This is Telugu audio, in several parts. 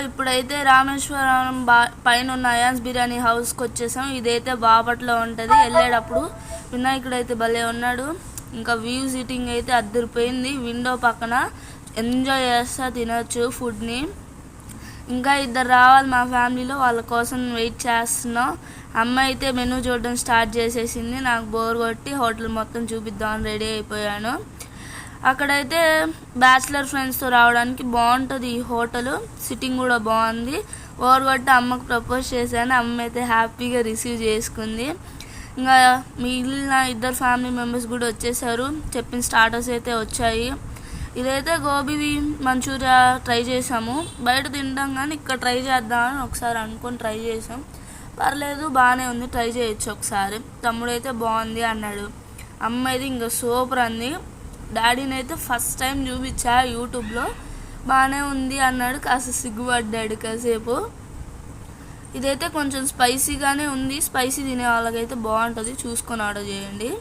ఇప్పుడైతే రామేశ్వరం పైన ఉన్న అయాన్స్ బిర్యానీ హౌస్కి వచ్చేసాం. ఇదైతే బాపట్లో ఉంటుంది. వెళ్ళేటప్పుడు వినాయకుడు అయితే భలే ఉన్నాడు. ఇంకా వ్యూ సిట్టింగ్ అయితే అద్దరిపోయింది. విండో పక్కన ఎంజాయ్ చేస్తా తినొచ్చు ఫుడ్ని. ఇంకా ఇద్దరు రావాలి మా ఫ్యామిలీలో, వాళ్ళ కోసం వెయిట్ చేస్తున్నాం. అమ్మ అయితే మెనూ చూడడం స్టార్ట్ చేసేసింది. నాకు బోర్ కొట్టి హోటల్ మొత్తం చూపిద్దామని రెడీ అయిపోయాను. అక్కడైతే బ్యాచిలర్ ఫ్రెండ్స్తో రావడానికి బాగుంటుంది ఈ హోటల్. సిట్టింగ్ కూడా బాగుంది. బోర్ కొట్టి అమ్మకు ప్రపోజ్ చేశాను. అమ్మ అయితే హ్యాపీగా రిసీవ్ చేసుకుంది. ఇంకా మిగిలిన ఇద్దరు ఫ్యామిలీ మెంబర్స్ కూడా వచ్చేసారు. చెప్పిన స్టార్టర్స్ అయితే వచ్చాయి. ఇదైతే గోబీ మంచూరియా ట్రై చేసాము. బయట తింటాం కానీ ఇక్కడ ట్రై చేద్దామని ఒకసారి అనుకొని ట్రై చేసాం. పర్లేదు, బాగానే ఉంది, ట్రై చేయొచ్చు ఒకసారి. తమ్ముడైతే బాగుంది అన్నాడు. అమ్మ అయితే ఇంకా సూపర్ అంది. డాడీని అయితే ఫస్ట్ టైం చూపించా యూట్యూబ్లో. బాగానే ఉంది అన్నాడు. కాస్త సిగ్గుపడ్డాడు కాసేపు. ఇదైతే కొంచెం స్పైసీగానే ఉంది. స్పైసీ తినే వాళ్ళకైతే బాగుంటుంది, చూసుకొని ఆర్డర్ చేయండి.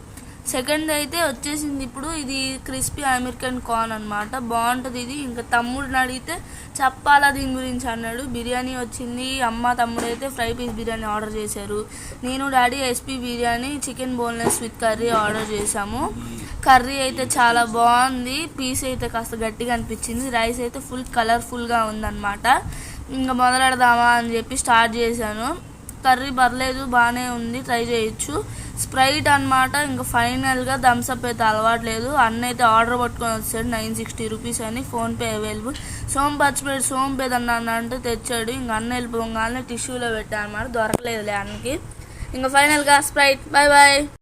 సెకండ్ అయితే వచ్చేసింది ఇప్పుడు. ఇది క్రిస్పీ అమెరికన్ కార్న్ అనమాట. బాగుంటుంది ఇది. ఇంకా తమ్ముడిని అడిగితే చెప్పాలా దీని గురించి అన్నాడు. బిర్యానీ వచ్చింది. అమ్మ తమ్ముడు అయితే ఫ్రై పీస్ బిర్యానీ ఆర్డర్ చేశారు. నేను daddy SP biryani chicken boneless with curry order చేశాము. కర్రీ అయితే చాలా బాగుంది. పీస్ అయితే కాస్త గట్టిగా అనిపించింది. రైస్ అయితే ఫుల్ కలర్ఫుల్గా ఉందన్నమాట. ఇంకా మొదలెడదామా అని చెప్పి స్టార్ట్ చేశాను. కర్రీ పర్లేదు, బాగానే ఉంది, ట్రై చేయొచ్చు. స్ప్రైట్ అనమాట. ఇంకా ఫైనల్గా థమ్స్అప్ అయితే అలవాట్లేదు. అన్న అయితే ఆర్డర్ పట్టుకొని వచ్చాడు. 960 రూపీస్ అని. PhonePe available. సోంపే అన్న అంటే తెచ్చాడు. ఇంకా అన్న వెళ్ళిపోగానే టిష్యూలో పెట్టాను అనమాట. దొరకలేదులే అన్నకి. ఇంకా ఫైనల్గా స్ప్రైట్. Bye bye.